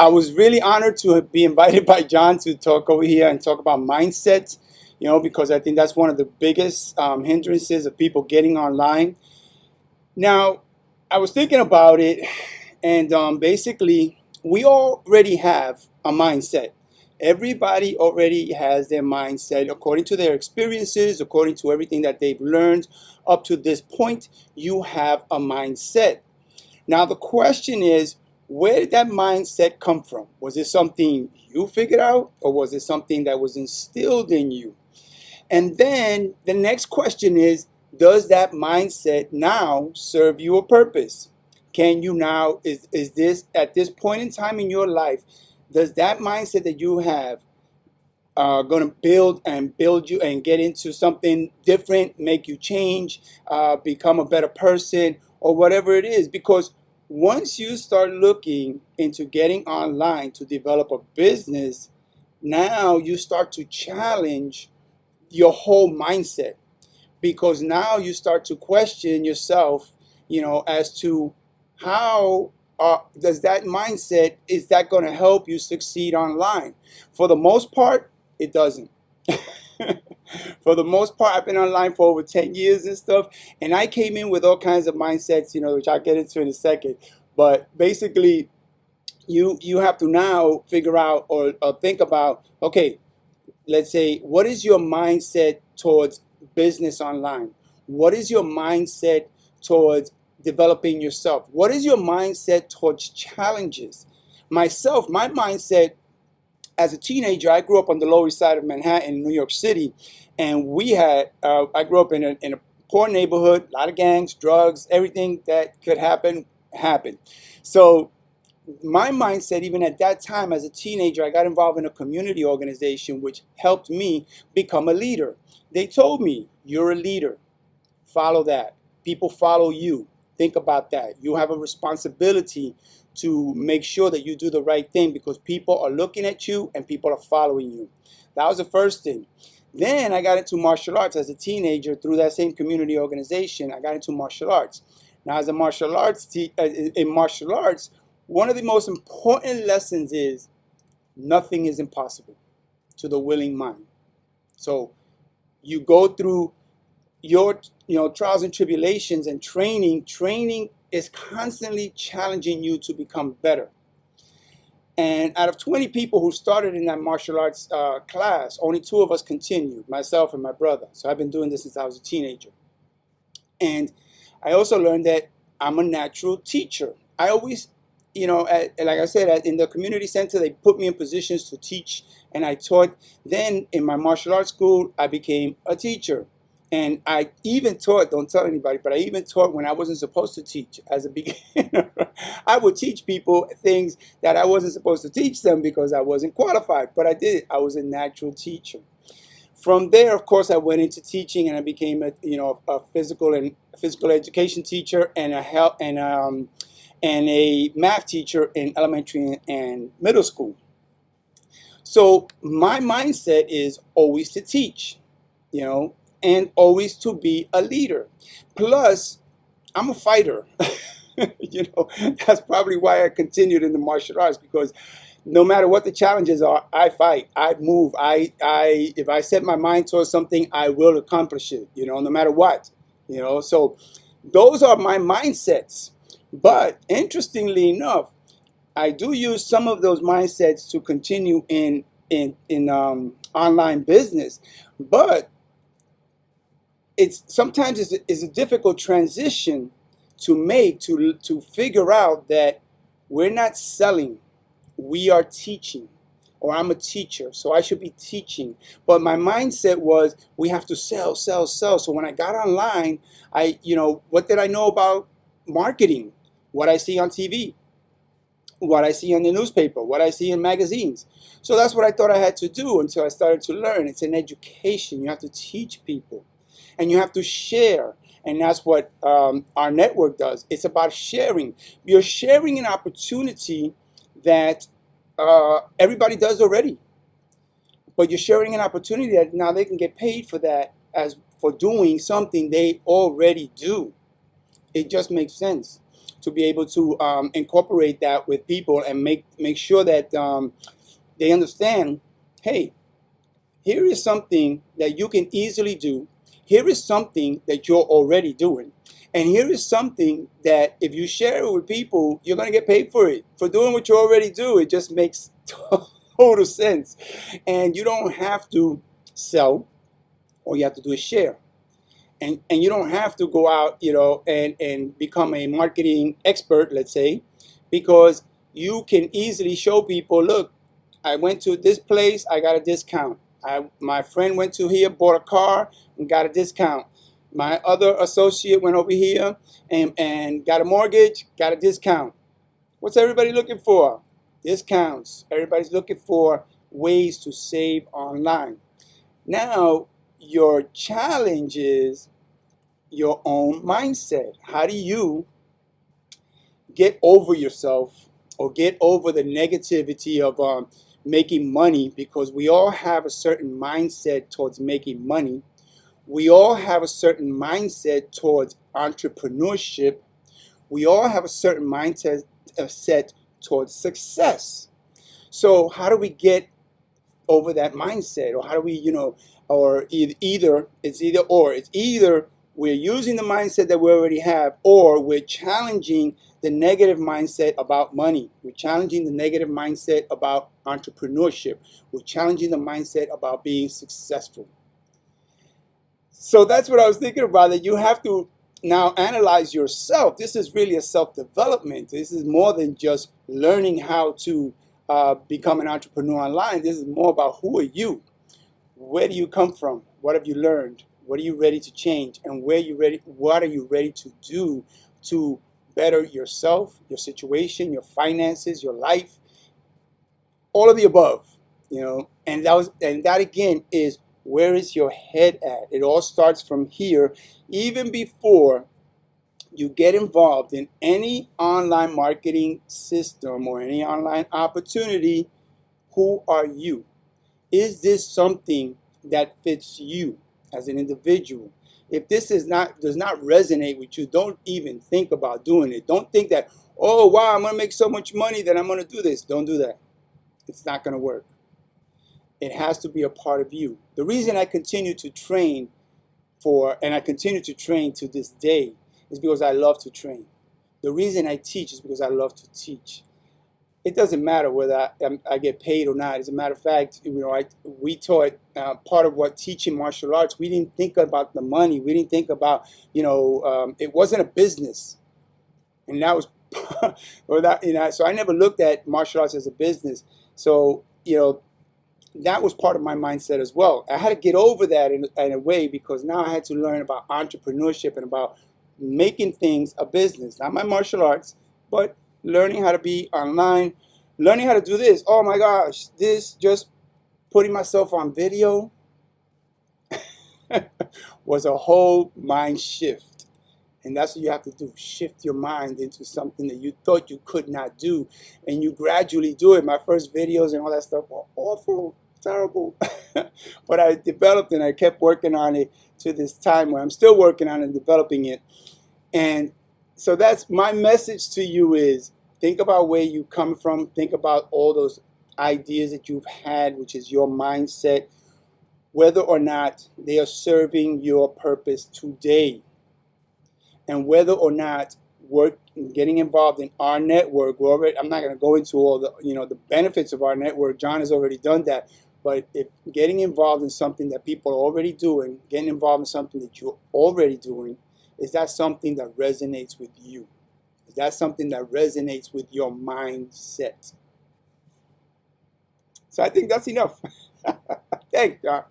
I was really honored to be invited by John to talk over here and talk about mindset, because I think that's one of the biggest hindrances of people getting online. Now, I was thinking about it, and basically, we already have a mindset. Everybody already has their mindset according to their experiences, according to everything that they've learned up to this point. You have a mindset. Now, the question is, where did that mindset come from? Was it something you figured out, or was it something that was instilled in you? And then the next question is, does that mindset now serve you a purpose? Can you now, is this, at this point in time in your life, does that mindset that you have going to build you and get into something different, make you change, become a better person, or whatever it is? Because once you start looking into getting online to develop a business, now you start to challenge your whole mindset, because now you start to question yourself, as to how does that mindset, is that going to help you succeed online? For the most part, it doesn't. For the most part, I've been online for over 10 years and stuff, and I came in with all kinds of mindsets, which I'll get into in a second. But basically, you have to now figure out, or think about, okay, let's say, what is your mindset towards business online? What is your mindset towards developing yourself? What is your mindset towards challenges? Myself, my mindset as a teenager, I grew up on the Lower East Side of Manhattan, New York City, and I grew up in a poor neighborhood, a lot of gangs, drugs, everything that could happen happened. So my mindset, even at that time as a teenager, I got involved in a community organization which helped me become a leader. They told me, you're a leader, follow that. People follow you. Think about that. You have a responsibility to make sure that you do the right thing, because people are looking at you and people are following you. That was the first thing. Then I got into martial arts as a teenager through that same community organization. I got into martial arts. Now, as a martial arts in martial arts, one of the most important lessons is nothing is impossible to the willing mind. So you go through your trials and tribulations and training. Training is constantly challenging you to become better. And out of 20 people who started in that martial arts class, only 2 of us continued, myself and my brother. So I've been doing this since I was a teenager. And I also learned that I'm a natural teacher. I always, like I said, in the community center, they put me in positions to teach, and I taught. Then in my martial arts school, I became a teacher. And I even taught, don't tell anybody, but I even taught when I wasn't supposed to teach as a beginner. I would teach people things that I wasn't supposed to teach them because I wasn't qualified, but I did it. I was a natural teacher. From there, of course, I went into teaching, and I became a physical education teacher, and a math teacher in elementary and middle school. So my mindset is always to teach, and always to be a leader. Plus, I'm a fighter. That's probably why I continued in the martial arts, because no matter what the challenges are, I fight, I move, if I set my mind towards something, I will accomplish it, no matter what, so those are my mindsets. But interestingly enough, I do use some of those mindsets to continue in online business, but sometimes it's a difficult transition to make, to figure out that we're not selling, we are teaching, or I'm a teacher, so I should be teaching. But my mindset was, we have to sell, sell, sell. So when I got online, what did I know about marketing? What I see on TV, what I see in the newspaper, what I see in magazines. So that's what I thought I had to do until I started to learn. It's an education. You have to teach people, and you have to share. And that's what our network does. It's about sharing. You're sharing an opportunity that everybody does already, but you're sharing an opportunity that now they can get paid for that, as for doing something they already do. It just makes sense. to be able to incorporate that with people and make sure that they understand, hey, here is something that you can easily do. Here is something that you're already doing. And here is something that if you share it with people, you're going to get paid for it. For doing what you already do, it just makes total sense. And you don't have to sell. All you have to do is share. And you don't have to go out, and become a marketing expert, let's say, because you can easily show people, look, I went to this place, I got a discount. My friend went to here, bought a car, and got a discount. My other associate went over here and got a mortgage, got a discount. What's everybody looking for? Discounts. Everybody's looking for ways to save online. Now, your challenge is your own mindset. How do you get over yourself or get over the negativity of making money? Because we all have a certain mindset towards making money. We all have a certain mindset towards entrepreneurship. We all have a certain mindset set towards success. So how do we get over that mindset? Or how do we, or either it's either or. It's either we're using the mindset that we already have, or we're challenging the negative mindset about money. We're challenging the negative mindset about entrepreneurship. We're challenging the mindset about being successful. So that's what I was thinking about, that you have to now analyze yourself. This is really a self-development. This is more than just learning how to become an entrepreneur online. This is more about who are you? Where do you come from? What have you learned? What are you ready to change? And what are you ready to do to better yourself, your situation, your finances, your life, all of the above, and that again is, where is your head at? It all starts from here. Even before you get involved in any online marketing system or any online opportunity, who are you? Is this something that fits you as an individual? If this does not resonate with you, don't even think about doing it. Don't think that, oh wow, I'm gonna make so much money that I'm gonna do this. Don't do that. It's not gonna work. It has to be a part of you. The reason I continue to train and I continue to train to this day, is because I love to train. The reason I teach is because I love to teach. It doesn't matter whether I get paid or not. As a matter of fact, we taught part of what teaching martial arts. We didn't think about the money. We didn't think about, it wasn't a business, and that was, or that, So I never looked at martial arts as a business. So that was part of my mindset as well. I had to get over that in a way, because now I had to learn about entrepreneurship and about making things a business. Not my martial arts, but learning how to be online, learning how to do this. Oh my gosh, this just putting myself on video was a whole mind shift. And that's what you have to do. Shift your mind into something that you thought you could not do. And you gradually do it. My first videos and all that stuff were awful, terrible. But I developed and I kept working on it to this time where I'm still working on it and developing it. And so that's my message to you, is think about where you come from. Think about all those ideas that you've had, which is your mindset, whether or not they are serving your purpose today. And whether or not getting involved in our network, I'm not going to go into all the benefits of our network. John has already done that. But if getting involved in something that people are already doing, getting involved in something that you're already doing, is that something that resonates with you? Is that something that resonates with your mindset? So I think that's enough. Thanks, John.